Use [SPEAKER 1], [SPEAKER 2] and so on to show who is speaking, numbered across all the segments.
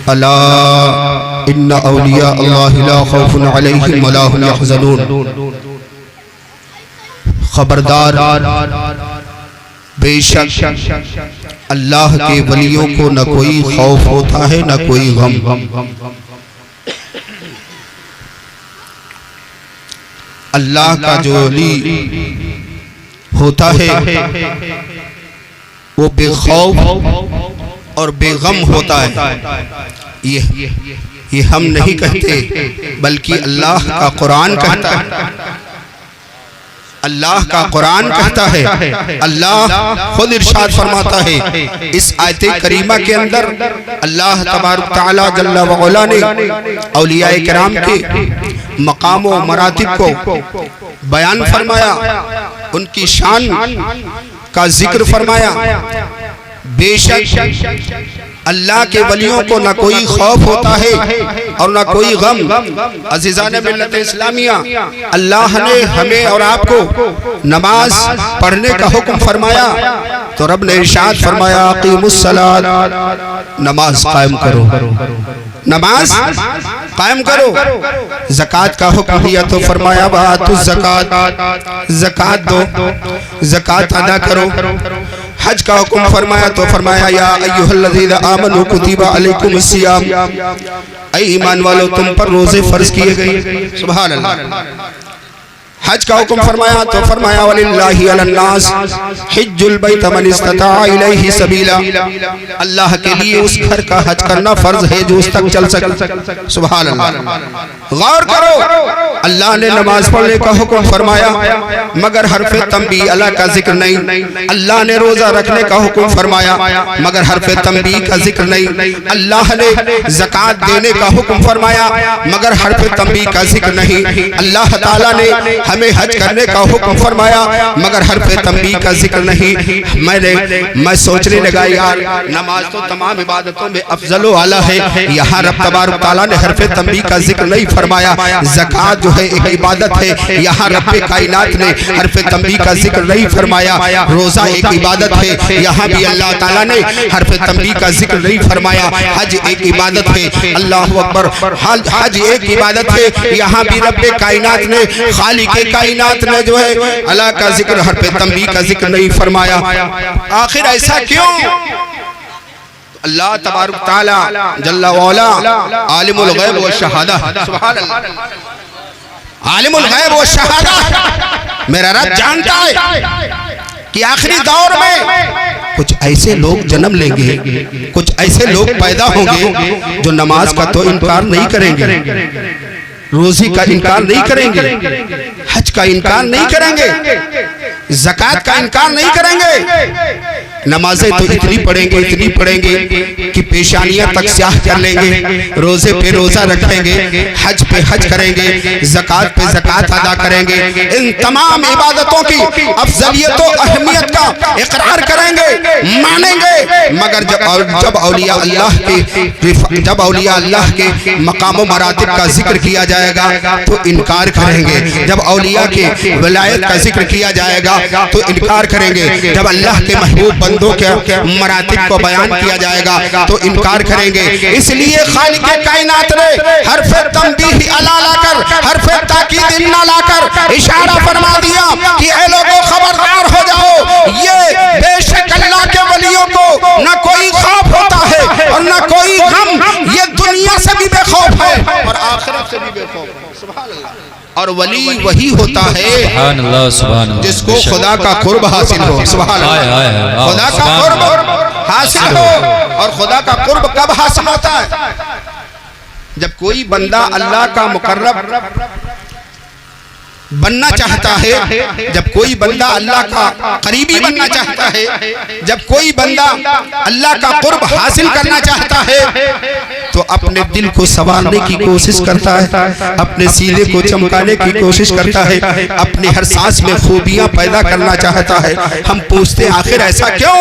[SPEAKER 1] अला इन्ना औलिया अल्लाह ला खौफुन अलैहिम वला हुम यहज़नून। खबरदार, बेशक अल्लाह के वलियों को न कोई खौफ होता है न कोई गम। अल्लाह का जो वली होता है वो बेखौफ और बेगम होता है। ये हम नहीं कहते, बल्कि अल्लाह का कुरान कहता है। अल्लाह का कुरान कहता है, अल्लाह खुद इरशाद फरमाता है इस आयत करीमा के अंदर। अल्लाह तबारक तआला जल्ला व अला ने औलियाए किराम के मकाम व मरातिब को बयान फरमाया, उनकी शान का जिक्र फरमाया। बेशक अल्लाह के वलियों को न कोई खौफ होता है और न कोई गम। अज़ीज़ान मिल्लत इस्लामिया, अल्लाह ने हमें और आपको नमाज पढ़ने का हुक्म फरमाया तो रब ने इरशाद फरमाया अक़ीमुस्सलात, नमाज कायम करो, नमाज कायम करो। ज़कात का हुक्म दिया तो फरमाया वातुज़ ज़कात, ज़कात दो, ज़कात अदा करो। हज का हुक्म फरमाया तो फरमाया या अय्युहल्लज़ीना आमनू कुतिबा अलैकुमुस सियाम, ऐ ईमान वालों तुम पर रोजे फर्ज किए गए। सुभान अल्लाह। हज का हुक्म फरमाया तो फरमाया वलिल्लाहि अलन्नास हिज्जुल बैत मन इस्तता इलैहि सबीला, अल्लाह के लिए उस घर का हज करना फर्ज है जो उस तक चल सके। सुभान अल्लाह। गौर करो, अल्लाह ने नमाज पढ़ने का हुक्म फरमाया मगर हरफ तंबीह अल्लाह का जिक्र नहीं। अल्लाह ने रोजा रखने का हुक्म फरमाया मगर हरफ तंबीह का जिक्र नहीं। अल्लाह ने ज़कात देने का हुक्म फरमाया मगर हरफ तंबीह का जिक्र नहीं। अल्लाह ताला ने हमें हज करने का हुक्म फरमाया मगर हरफ तंबीह का जिक्र नहीं। मैं सोचने लगा यार, नमाज तो तमाम इबादतों में अफजल व आला है, यहाँ रब तबारक तआला ने हरफ तंबीह का जिक्र नहीं फरमाया। ज़कात जो है एक इबादत है, यहाँ रब कायनात ने हरफ तंबीह का जिक्र नहीं फरमाया। रोजा एक इबादत है, यहाँ भी अल्लाह ताला ने हरफ तंबीह का जिक्र नहीं फरमाया। हज एक इबादत है, अल्लाहु अकबर, हज एक इबादत है, यहाँ भी रब कायनात ने खालिक कायनात ने जो है अल्लाह का जिक्र हरफ तंबीह का जिक्र नहीं फरमाया। आखिर ऐसा क्यों? अल्लाह तबारक तआला जल्ला व अला आलिमुल गैब व शहादा, सुभान अल्लाह, आलिमुल गैब व शहादा, मेरा रब जानता है कि आखिरी दौर में कुछ ऐसे लोग जन्म लेंगे, कुछ ऐसे लोग पैदा होंगे जो नमाज का तो इनकार नहीं करेंगे, रोजी का इनकार नहीं करेंगे, हज का इनकार नहीं करेंगे, ज़कात का इनकार नहीं करेंगे। नमाजें तो इतनी पढ़ेंगे कि पेशानियां तक स्याह कर लेंगे, रोजे पे रोजा रखेंगे, हज पे हज करेंगे, ज़कात पे ज़कात अदा करेंगे। इन तमाम इबादतों की अफजलियत और अहमियत का इकरार करेंगे, मानेंगे, मगर जब औलिया अल्लाह के मकाम व मरातिब का जिक्र किया जाएगा तो इनकार करेंगे। जब औलिया के विलायत का जिक्र किया जाएगा तो इनकार करेंगे। जब अल्लाह के महबूब बंदों के मरातिब को बयान किया जाएगा तो इनकार करेंगे। इसलिए खालिक कायनात ने हरफ तंबीह अला लाकर, हरफ ताकीद इन्ना लाकर इशारा फरमा दिया कि ऐ लोगों खबरदार हो जाओ, ये बेशक अल्लाह के वलियों को न कोई खौफ होता है और न कोई गम। ये दुनिया से भी बेखौफ है और आखिरत से भी बेखौफ है। सुभान अल्लाह। और वली वही होता है जिसको खुदा का कुर्ब हासिल हो। सुभान अल्लाह। खुदा का कुर्ब हासिल हो। और खुदा का कुर्ब कब हासिल होता है? जब कोई बंदा अल्लाह का मुकर्रब बनना चाहता है, जब कोई बंदा अल्लाह का करीबी बनना चाहता है, जब कोई बंदा अल्लाह का कुर्ब हासिल करना चाहता है तो अपने दिल को संवारने की कोशिश करता है, अपने सीने को चमकाने की कोशिश करता है, अपनी हर सांस में खूबियां पैदा करना चाहता है। हम पूछते आखिर ऐसा क्यों?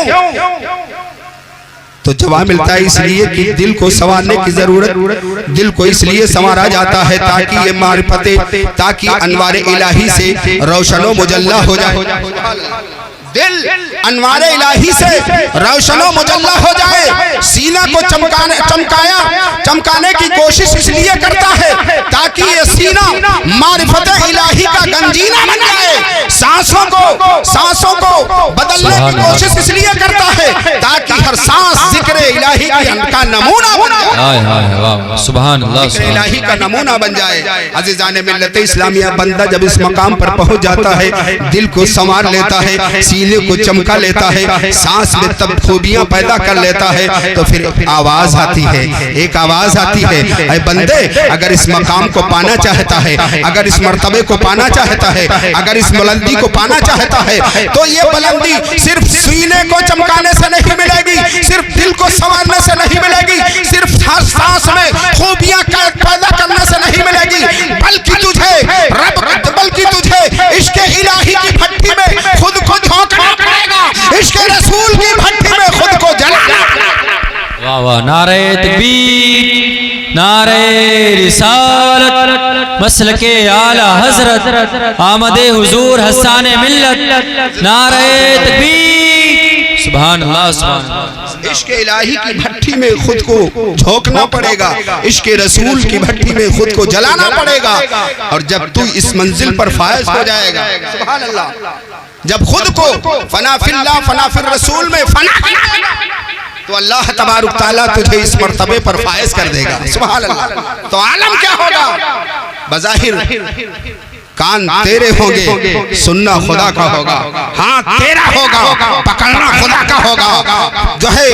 [SPEAKER 1] तो जवाब मिलता है इसलिए कि दिल को संवारने की जरूरत, दिल को इसलिए संवारा जाता है ताकि ये मारिफते, ताकि अनवार इलाही से रोशनो मुजल्ला हो जाए। दिल अनवारे इलाही से रोशनो मुजल्ला हो जाए। सीना को चमकाने की कोशिश इसलिए करता है ताकि ये सीना मारिफत इलाही का गंजीना बन जाए। सांसों को बदलने की कोशिश इसलिए करता है ताकि हर सांस जिक्र इलाही का नमूना बन जाए।
[SPEAKER 2] सुभान अल्लाह,
[SPEAKER 1] जिक्र इलाही का नमूना बन जाए। अज़ीज़ाने मिल्लत इस्लामिया, बंदा जब इस मकाम पर पहुंच जाता है, दिल को संवार लेता है, सीने को चमका लेता है, सांस में तब खूबियां पैदा कर लेता है, तो फिर आवाज आती है, एक आवाज आती है, ऐ बंदे अगर इस मकाम को पाना चाहता है, अगर इस मर्तबे को पाना चाहता है, अगर इस बुलंदी को पाना चाहता है, तो ये बुलंदी सिर्फ सीने को चमकाने से नहीं मिलेगी, सिर्फ दिल को संवारने से नहीं मिलेगी, सिर्फ हर सांस में खूबियां पैदा करने से नहीं मिलेगी, बल्कि तुझे इश्क़ इलाही की भट्टी में खुद को झोंकना पड़ेगा, इश्क़ रसूल की भट्टी में खुद को जलाना।
[SPEAKER 2] वाह वाह, नारे तकबीर, नारे रिसालत, मसलके आला हजरत, आमदे हुजूर हसाने मिल्लत, नारे तकबीर, सुभान अल्लाह, सुभान अल्लाह।
[SPEAKER 1] इश्क़ इलाही की भट्टी में खुद को झोंकना पड़ेगा, इश्क़ रसूल की भट्टी में खुद को जलाना पड़ेगा। और जब तू इस मंजिल पर फायज हो जाएगा, सुभान अल्लाह, जब खुद को फना फिल्लाह फना फिर रसूल में फना तो अल्लाह तबारक तआला तुझे इस मर्तबे पर फायज कर देगा। सुभान अल्लाह। तो आलम क्या होगा? बज़ाहिर कान तेरे होंगे, सुनना खुदा का होगा, हाथ तेरा होगा, पकड़ना खुदा का होगा। जो है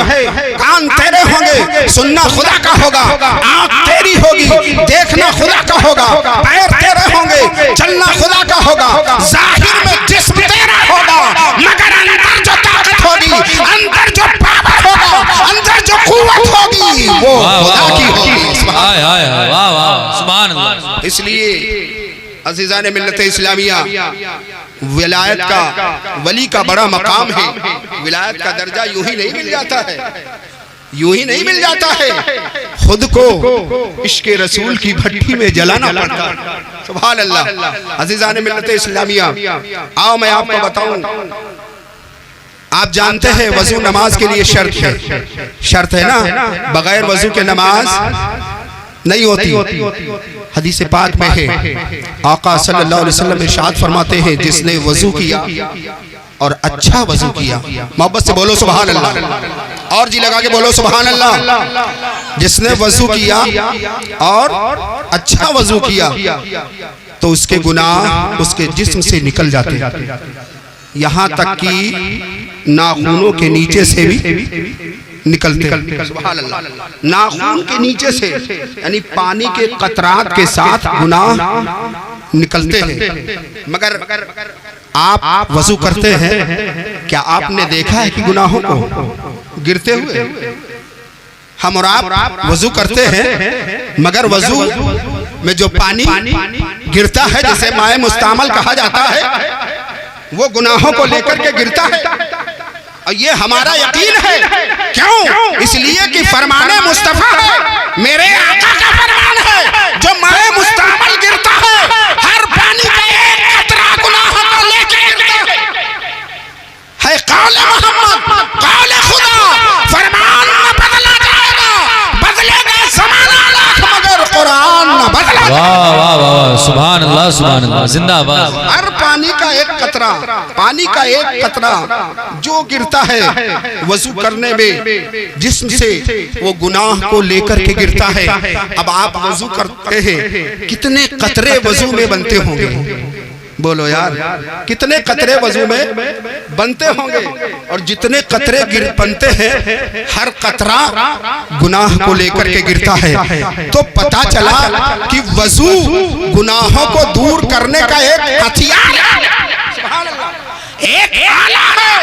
[SPEAKER 1] कान तेरे होंगे, सुनना खुदा का होगा, आँख तेरी होगी, देखना खुदा का होगा, पैर तेरे होंगे, चलना खुदा का होगा, जाहिर में जिस्म तेरा होगा, मगर अंदर जो ताकत होगी, अंदर जो पावर होगा, अंदर जो कुव्वत होगी, वो खुदा की होगी।
[SPEAKER 2] वाह वाह, सुभान अल्लाह।
[SPEAKER 1] इसलिए अज़ीज़ाने मिल्लत इस्लामिया, विलायत का, वली का बड़ा मकाम है। विलायत का दर्जा यूं ही नहीं मिल जाता है, यूं ही नहीं मिल जाता है, खुद को इश्क़ रसूल की भट्टी में जलाना पड़ता है। सुभान अल्लाह। अज़ीज़ाने मिल्लत इस्लामिया, आओ मैं आपको बताऊं, आप जानते हैं वज़ू नमाज के लिए शर्त है, शर्त है ना, बगैर वज़ू के नमाज नहीं होती। हदीस पाक में है, आका सल्लल्लाहु अलैहि वसल्लम इरशाद फरमाते हैं, जिसने वज़ू किया और अच्छा वज़ू किया, मोहब्बत से बोलो सुभान अल्लाह, और जी लगा के बोलो सुभान अल्लाह। जिसने वज़ू किया और अच्छा वज़ू किया तो उसके गुनाह उसके जिस्म से निकल जाते, यहाँ तक कि नाखूनों के नीचे से भी निकलते। सुभान अल्लाह। नाखून के नीचे से, यानी पानी के कतरात के साथ गुनाह निकलते हैं। मगर आप वज़ू करते हैं, क्या आपने देखा है कि गुनाहों को गिरते हुए? हम और आप वज़ू करते हैं, मगर वज़ू में जो पानी गिरता है, जिसे माए मुस्तामल कहा जाता है, वो गुनाहों को लेकर के गिरता है। और ये हमारा यकीन है। क्यों? इसलिए कि फरमाने मुस्तफा है, मेरे आका का फरमान है, जो माए मुस्तामल गिरता है, हर पानी का एक कतरा गुनाहों को लेकर गिरता है। कौले मोहम्मद, कौले खुदा, फरमान न बदला जाएगा, बदलेगा ज़माना लाख, मगर कुरान न बदला।
[SPEAKER 2] वाह वाह वाह, सुभान अल्लाह, सुभान अल्लाह, जिंदाबाद।
[SPEAKER 1] हर पानी का एक कतरा, पानी का एक कतरा जो गिरता है वज़ू करने में, जिस्म से वो गुनाह को लेकर के गिरता है। अब आप वज़ू करते हैं, कितने कतरे वज़ू में बनते होंगे? बोलो यार, कितने कतरे वज़ू में बनते होंगे? और जितने कतरे बनते हैं, हर कतरा गुनाह को लेकर के गिरता है। तो पता चला कि वज़ू गुनाहों को दूर करने का एक हथियार है, एक आला है।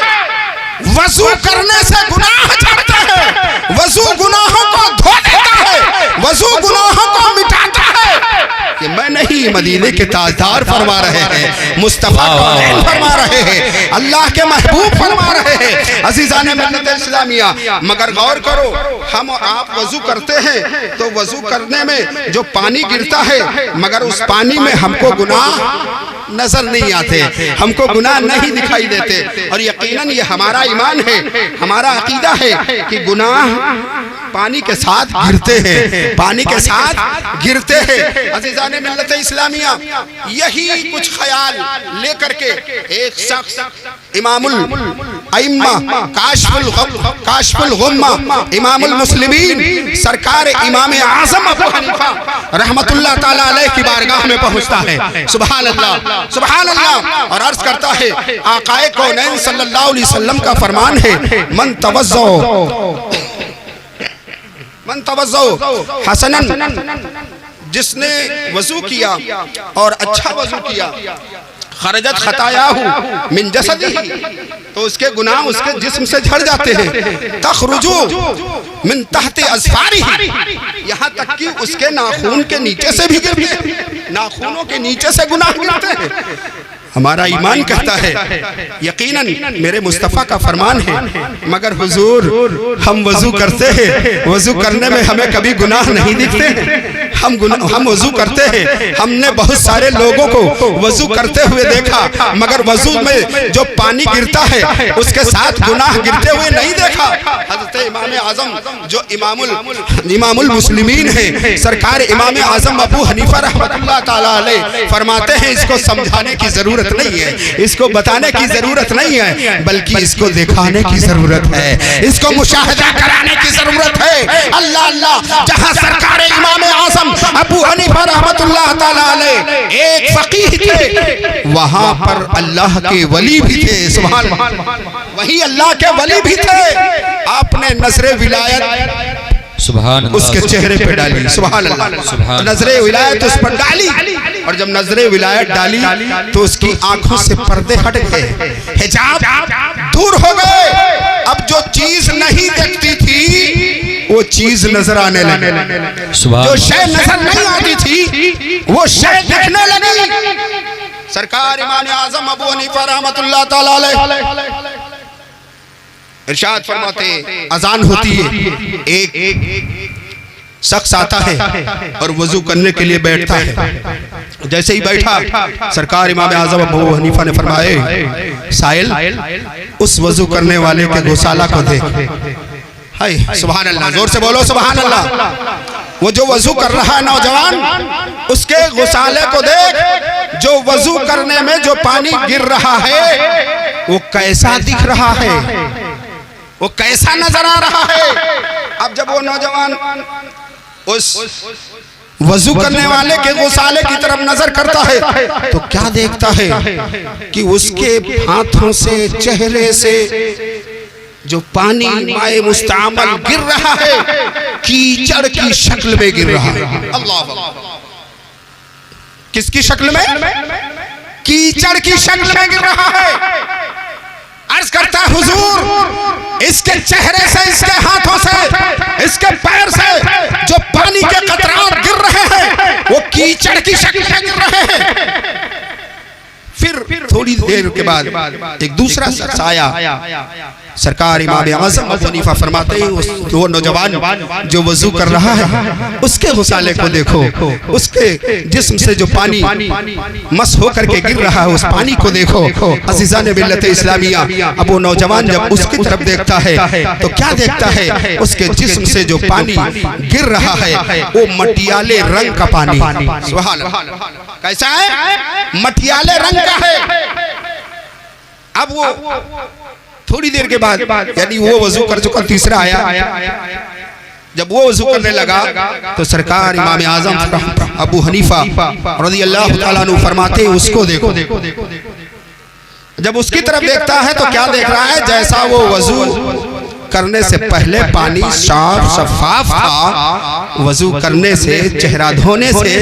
[SPEAKER 1] वज़ू करने से गुनाह झड़ते हैं, वज़ू गुनाहों को धो देता है, वज़ू गुनाहों को मिटाता है। कि मैं नहीं, मदीने के ताजदार फरमा रहे हैं, मुस्तफा फरमा रहे हैं, अल्लाह के महबूब फरमा रहे हैं। अज़ीज़ाने मिल्लत इस्लामिया, मगर गौर करो, हम और आप वज़ू करते हैं तो वज़ू करने में जो पानी गिरता है, मगर उस पानी में हमको गुनाह नजर नहीं आते, हमको गुनाह नहीं दिखाई देते। और यकीनन ये हमारा ईमान है, हमारा अकीदा है कि गुनाह पानी के साथ गिरते हैं, पानी के साथ गिरते हैं। अज़ीज़ाने मिल्लत इस्लामिया, यही कुछ ख्याल लेकर के एक शख्स इमामुल अइम्मा काशिफुल गुम्मा इमामुल मुस्लिमीन सरकार इमाम आज़म अबू हनीफा रहमतुल्लाह ताला अलैह की बारगाह में पहुंचता है। सुभान अल्लाह, सुभान अल्लाह। और अर्ज करता है, आकाए कौनैन सल्लल्लाहु अलैहि वसल्लम का फरमान है, मन तवज़्ज़ो हसनन, जिसने वजू किया और अच्छा वजू किया, खरजत खतायाहु मिन जसदिही, तो उसके गुनाह उसके जिस्म से झड़ जाते हैं। तखरुजु मिन तहति अज़फारिही, यहाँ तक कि उसके नाखून के नीचे से भी गिरते हैं, नाखूनों के नीचे से गुनाह गिरते हैं। हमारा ईमान कहता है, यकीनन मेरे मुस्तफ़ा का फरमान है, मगर हुजूर हम वजू करते हैं, वजू करने में हमें कभी गुनाह नहीं दिखते हैं। हम वजू करते हैं, हमने बहुत सारे लोगों को वजू करते हुए देखा, मगर वजू में जो पानी गिरता है उसके साथ गुनाह गिरते हुए नहीं देखा। हज़रत इमाम आज़म जो इमामुल मुस्लिमीन है, सरकार इमाम आज़म अबू हनीफा रहमतुल्लाह ताला अलैह फरमाते हैं, इसको समझाने की जरूरत नहीं है, इसको बताने की जरूरत नहीं है, बल्कि इसको दिखाने की जरूरत है, इसको मुशाहिदा कराने की जरूरत है। अल्लाह अल्लाह, जहां सरकार इमाम आज़म अबू हनीफा रहमतुल्लाह ताला अलैह एक फकीह थे, वहां पर अल्लाह के वली भी थे। सुभान अल्लाह, वही अल्लाह के वली भी थे। आपने नजरे विलायत
[SPEAKER 2] सुभान
[SPEAKER 1] उसके चेहरे पे डाली, सुभान अल्लाह, नजरे विलायत उस पर डाली, और जब नजरे विलायत डाली तो उसकी आंखों से पर्दे हट गए, हिजाब दूर हो गए। अब जो चीज नहीं देखती थी वो चीज नजर आने लगी, जो शय नजर नहीं आती थी वो शय दिखने लगी। सरकार इमाम आज़म अबू हनीफा रहमतुल्लाह ताला अलैह इरशाद फरमाते, अजान होती है, एक शख्स आता है और वजू करने के लिए बैठता है। जैसे ही बैठा, सरकार इमाम आज़म अबू हनीफा ने फरमाए, साइल उस वजू करने वाले के गौसाला को देख। हाय सुभान अल्लाह, जोर से बोलो सुभान अल्लाह। वो जो वजू कर रहा है नौजवान, उसके गौसाले को देख, जो वजू करने में जो पानी गिर रहा है वो कैसा दिख रहा है, वो कैसा नजर आ रहा है। अब जब वो नौजवान उस वजू करने वाले के गौसाले की तरफ नजर करता है तो क्या देखता है कि उसके हाथों से, चेहरे से जो पानी माए मुस्तामल गिर रहा है, कीचड़ की शक्ल में गिर रहा है। अल्लाह, किसकी शक्ल में? कीचड़ की शक्ल में गिर रहा है। अर्ज करता है, हुजूर इसके चेहरे से, इसके हाथों से, इसके पैर से जो पानी के कतरात गिर रहे हैं वो कीचड़ की शक्ल में गिर रहे हैं। फिर थोड़ी देर के बाद एक दूसरा शख्स आया। सरकार इमाम आज़म अबू हनीफा फरमाते हैं, वो नौजवान जो वजू कर रहा है उसके गौसाले को देखो, उसके जिस्म से जो पानी मस होकर के गिर रहा है उस पानी को देखो। अज़ीज़ाने मिल्लत इस्लामिया, अब वो नौजवान जब उसकी तरफ देखता है तो क्या देखता है, उसके जिस्म से जो पानी गिर रहा है वो मटियाले रंग का पानी। सुभान अल्लाह, कैसा है? मटियाले रंग का है। अब वो थोड़ी देर के बाद, यानी वो वजू कर चुका, तीसरा आया। जब वो वजू करने लगा तो सरकार इमाम आज़म अबू हनीफा रज़ियल्लाहु ताला अन्हु फरमाते, उसको देखो। जब उसकी तरफ देखता है तो क्या देख रहा है, जैसा वो वजू करने से पहले पानी साफ शफाफ था, वजू करने से, चेहरा धोने से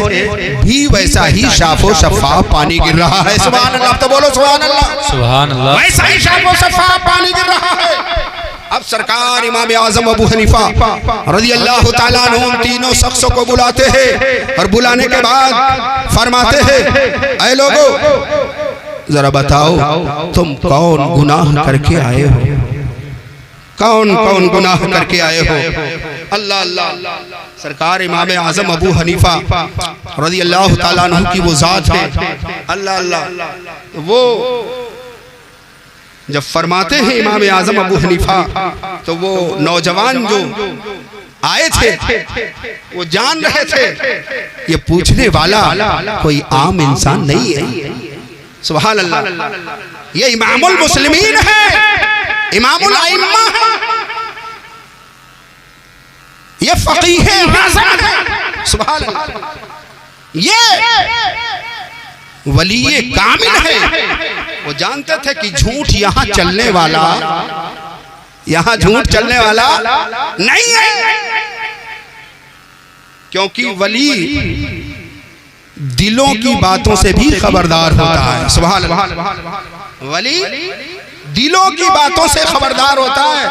[SPEAKER 1] भी वैसा ही साफ और शफाफ पानी गिर रहा है। सुभान अल्लाह, तो बोलो सुभान अल्लाह, सुभान अल्लाह। वैसा ही साफ और शफाफ पानी गिर रहा है। अब सरकार इमाम आज़म अबू हनीफा रज़ियल्लाहु ताला अन्हु तीनों शख्सों को बुलाते हैं और बुलाने के बाद फरमाते हैं, ऐ लोगो जरा बताओ तुम कौन गुनाह करके आए हो, कौन कौन गुनाह करके आए हो। अल्लाह अल्लाह, सरकार इमाम आजम अबू हनीफा रज़ी अल्लाह ताला अन्हु की वो जात है, अल्लाह अल्लाह, वो जब फरमाते हैं इमाम आजम अबू हनीफा, तो वो नौजवान जो आए थे वो जान रहे थे ये पूछने वाला कोई आम इंसान नहीं है। सुभान अल्लाह, ये इमामुल मुस्लिमीन है, इमामुल आइम्मा है, ये फकीह आज़म है। सुभान अल्लाह, ये वली कामिल है। वो जानते थे कि झूठ यहाँ चलने वाला, यहाँ झूठ चलने वाला नहीं है, क्योंकि वली दिलों की बातों से भी खबरदार होता है। सुभान अल्लाह, वली दिलों की बातों से खबरदार होता है।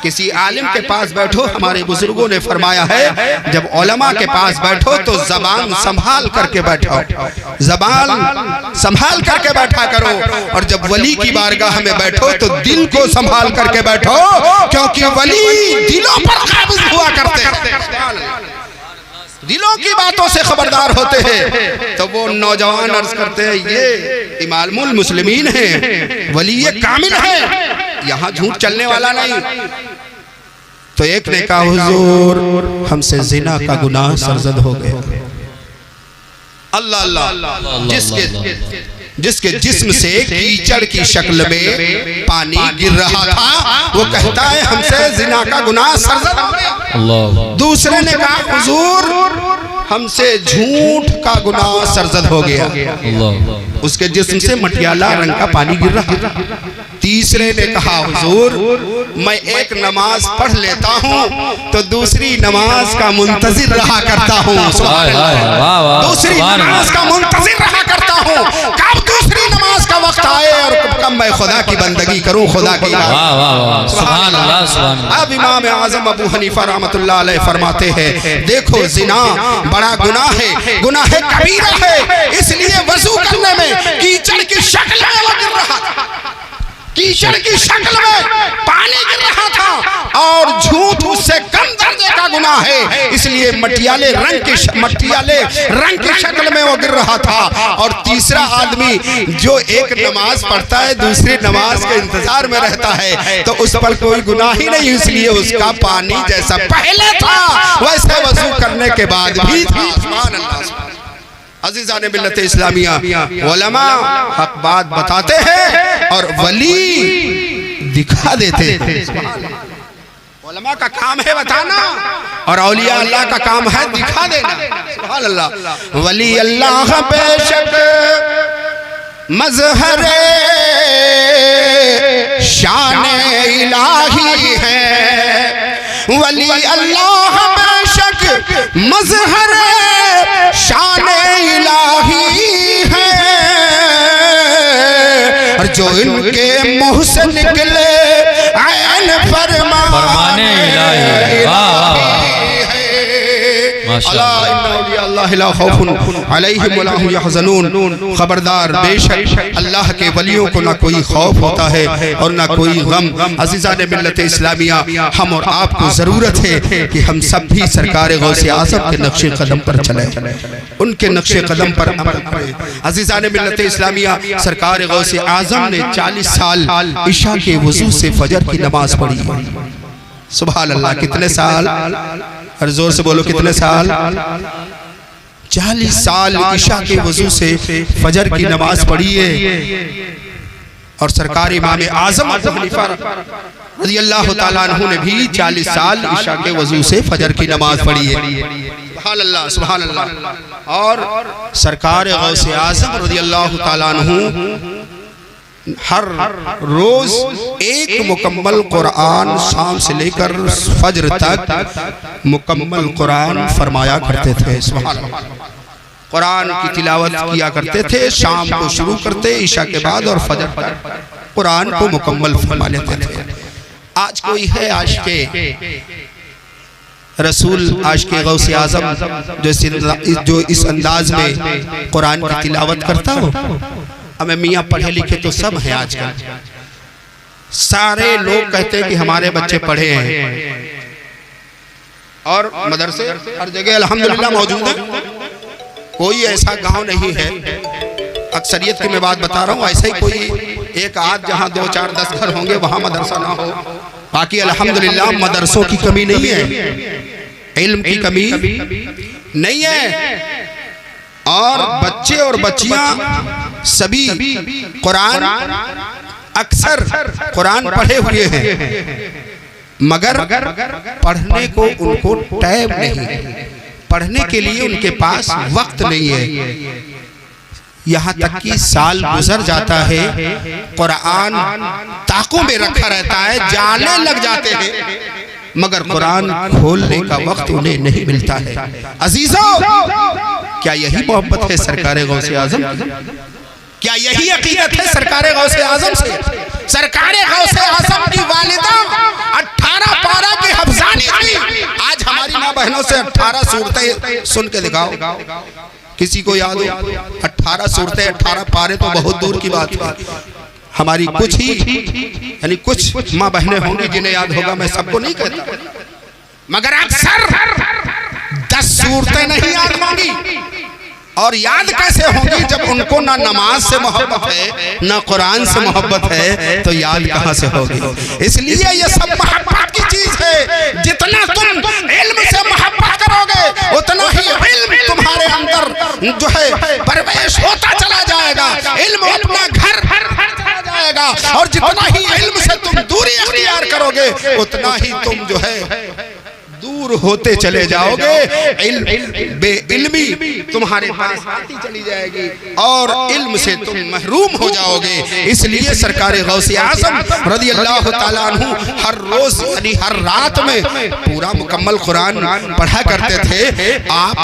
[SPEAKER 1] किसी आलिम के पास बैठो, हमारे बुजुर्गों ने फरमाया है, जब उलमा के पास बैठो तो जबान संभाल करके बैठो, जबान संभाल करके बैठा करो, और जब वली की बारगाह में बैठो तो दिल को संभाल करके बैठो, क्योंकि वली दिलों पर काबिज हुआ करते हैं, दिलों की बातों से खबरदार होते हैं। तो वो नौजवान अर्ज करते हैं, ये इमामुल मुस्लिमीन है, वली कामिल है, यहाँ झूठ चलने वाला नहीं। तो एक ने कहा, हुजूर हमसे जिना का गुनाह सरजद हो गया। अल्लाह अल्लाह, जिसके जिस्म से कीचड़ की शक्ल में पानी गिर रहा था, वो कहता है हमसे जिना का गुनाह सरजद हो गया। दूसरे ने कहा, हुजूर हमसे झूठ का गुनाह सरजद हो गया, उसके जिस्म से मटियाला रंग का पानी गिर रहा। तीसरे ने कहा, हुजूर मैं एक नमाज पढ़ लेता हूँ तो दूसरी नमाज का मुंतजिर रहा करता हूँ, दूसरी नमाज का मुंतजिर रहा करता हूँ, कब दूसरी नमाज का वक्त आए और कब मैं खुदा की बंदगी करूँ, खुदा की। अब इमाम आजम अबू हनीफा रहमतुल्लाह अलैह फरमाते हैं, देखो जिना बड़ा गुनाह है, गुनाह कबीरा है, इसलिए वजू करने में कीचड़ की शक्ल में वो गिर रहा था, कीचड़ की शक्ल में पानी गिर रहा था, और झूठ उससे कम दर्जे का गुनाह है, इसलिए मटियाले रंग की शक्ल में वो गिर रहा था। और तीसरा आदमी जो एक नमाज पढ़ता है दूसरी नमाज के इंतजार में रहता है, तो उस पर कोई गुनाह ही नहीं, इसलिए उसका पानी जैसा पहले था वैसे वजू करने के बाद भी था। सुभान अल्लाह। अज़ीज़ान मिल्लत इस्लामिया, उलमा हक बात बताते हैं और वली दिखा देते हैं। उलमा का काम है बताना और औलिया अल्लाह का काम है दिखा देना। सुभान अल्लाह। वली अल्लाह बेशक मज़हरे शान इलाही है, वली अल्लाह बेशक मज़हरे शान इलाही है, और जो इनके मुँह से निकले ऐन फरमाने इलाही है। खबरदार, बेशक अल्लाह के वलियों को ना कोई खौफ होता है और ना कोई गम। अज़ीज़ान मिल्लत इस्लामिया, हम और आपको ज़रूरत है कि हम सब भी सरकार गौसे आज़म के नक्शे कदम पर चले, उनके नक्शे कदम पर अमल करें। अज़ीज़ान मिल्लत इस्लामिया, सरकार गौसे आज़म ने 40 साल इशा के वज़ू से फजर की नमाज पढ़ी। सुभान अल्लाह। कितने साल? और जोर से बोलो, कितने साल? 40 साल इशा के वजू से फजर की नमाज पढ़ी है। और सरकार इमाम आजम अबू हनीफा रज़ियल्लाहु ताला अन्हु ने भी 40 साल इशा के वजू से फजर की नमाज पढ़ी है। सुभान अल्लाह, सुभान अल्लाह। और सरकार गौसे आजम रज़ियल्लाहु ताला अन्हु हर रोज एक मुकम्मल कुरान शाम से लेकर फजर तक मुकम्मल कुरान फरमाया करते थे। सुभान अल्लाह। कुरान की तिलावत किया करते थे, शाम को शुरू करते ईशा के बाद और फजर पर कुरान को मुकम्मल फरमा लेते थे। आज कोई है आशिक़े रसूल, आशिक़े गौसे आज़म जो इस अंदाज में कुरान की तिलावत करता हो? हमें मियाँ पढ़े लिखे तो सब हैं आजकल, सारे लोग कहते हैं कि हमारे बच्चे पढ़े हैं और मदरसे हर जगह अल्हम्दुलिल्लाह मौजूद है। कोई ऐसा गांव नहीं है, अक्सरियत की मैं बात बता रहा हूँ, ऐसा ही कोई एक आध जहाँ 2 4 10 घर होंगे वहाँ मदरसा ना हो। बाकी अल्हम्दुलिल्लाह मदरसों की कमी नहीं है, इल्म की कमी नहीं है। और बच्चे और बच्चियां सभी कुरान अक्सर कुरान पढ़े हुए हैं, मगर पढ़ने को उनको टाइम नहीं है, पढ़ने के लिए उनके पास वक्त नहीं है। यहाँ तक कि साल गुजर जाता है, कुरान ताकों में रखा रहता है, जाने लग जाते हैं, मगर कुरान खोलने का वक्त उन्हें नहीं मिलता है। अजीजों, क्या यही मोहब्बत है सरकार गौसे आजम? क्या यही अकीदत है सरकार गौसे आजम से? सरकार गौसे आजम की वालिदा 18 पारा की हफ्जानी थी। आज हमारी माँ बहनों से 18 सूरतें सुन के दिखाओ, किसी को याद हो? 18 सूरतें 18 पारे तो बहुत दूर की बात है। हमारी कुछ ही यानी कुछ माँ बहनें होंगी जिन्हें याद होगा, मैं सबको नहीं कहता, मगर अक्सर 10 सूरतें नहीं याद होंगी। और याद कैसे होंगी जब उनको ना नमाज से मोहब्बत है ना कुरान से मोहब्बत है, तो याद कहाँ से होगी? इसलिए ये सब मोहब्बत की चीज है। जितना तुम इल्म से मोहब्बत करोगे उतना ही इल्म तुम्हारे अंदर जो है प्रवेश होता चला जाएगा, इल्म अपना घर चला जाएगा। और जितना ही इल्म से तुम दूरी अख्तियार करोगे उतना ही तुम जो है दूर होते चले जाओगे। बेइल्मी तुम्हारे पास आती चली जाएगी और इल्म से तुम महरूम हो जाओगे। इसलिए सरकार गौसे आज़म रज़ियल्लाहु ताला अन्हु हर रोज यानी हर रात में पूरा मुकम्मल कुरान पढ़ा करते थे। आप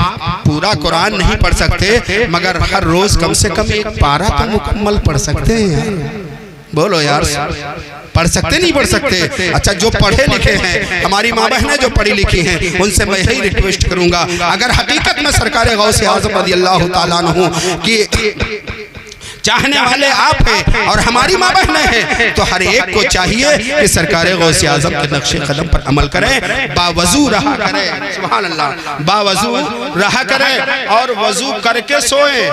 [SPEAKER 1] पूरा कुरान नहीं पढ़ सकते, मगर हर रोज कम से कम एक पारा तो मुकम्मल पढ़ सकते हैं यार। बोलो यार, पढ़ सकते नहीं पढ़ सकते? अच्छा, जो पढ़े लिखे हैं, हमारी माँ बहनें जो पढ़ी लिखी हैं, उनसे मैं यही रिक्वेस्ट करूंगा, अगर हकीकत में सरकार गौसे आज़म रज़ियल्लाहु ताला अन्हु की चाहने वाले आप हैं और हमारी माँ बहनें हैं, तो हर एक को चाहिए कि सरकार गौसे आज़म के नक्शे कदम पर अमल करें, बावजू रहा करें। सुभान अल्लाह, बावजू रहा करें और वजू करके सोए।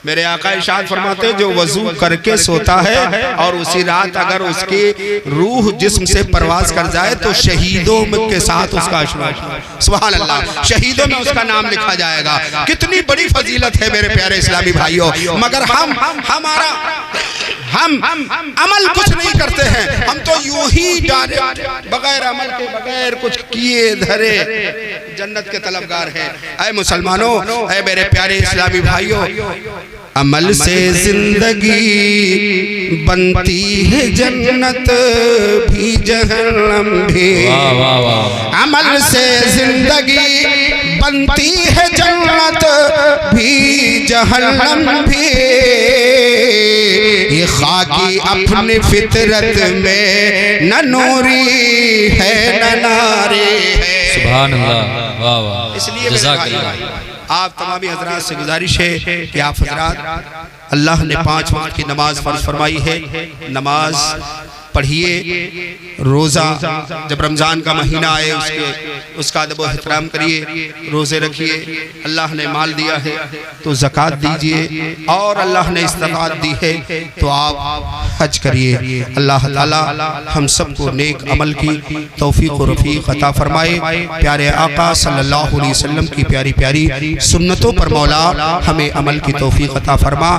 [SPEAKER 1] मेरे आका इरशाद फरमाते हैं, जो वजू करके सोता है और उसी रात अगर उसकी रूह जिस्म से परवाज कर जाए तो शहीदों के साथ उसका अशरा, सुभान अल्लाह, शहीदों में उसका नाम लिखा जाएगा। कितनी बड़ी फजीलत है मेरे प्यारे इस्लामी भाइयों। मगर हम अमल कुछ नहीं करते हैं, हम तो यूं ही डायरेक्ट बगैर अमल के, बगैर कुछ किए धरे जन्नत के तलबगार हैं। ऐ मुसलमानों, ऐ मेरे प्यारे इस्लामी भाइयों, अमल से जिंदगी बनती है जन्नत भी जहन्नम भी। अमल से जिंदगी बनती है जन्नत भी जहन्नम भी। ये खाकी अपनी फितरत में न नूरी है न नारी है।
[SPEAKER 2] सुभान अल्लाह, वाह वाह।
[SPEAKER 1] इसलिए आप तमामी हजरात से गुजारिश है कि आप हजरात, अल्लाह ने 5 वक्त की नमाज फर्ज फरमाई है, नमाज पढ़िए। रोज़ा जब रमज़ान का महीना आए उसका अदब व एहतराम करिए, रोज़े रखिए। अल्लाह ने माल दिया है तो ज़कात दीजिए, और अल्लाह ने इस्ताअत दी है तो आप हज करिए। अल्लाह ताला हम सबको नेक अमल की तौफीक व रफ़ीक अता फरमाए। प्यारे आका सल्लल्लाहु अलैहि वसल्लम की प्यारी प्यारी सुन्नतों पर मौला हमें अमल की तौफीक अता फरमा।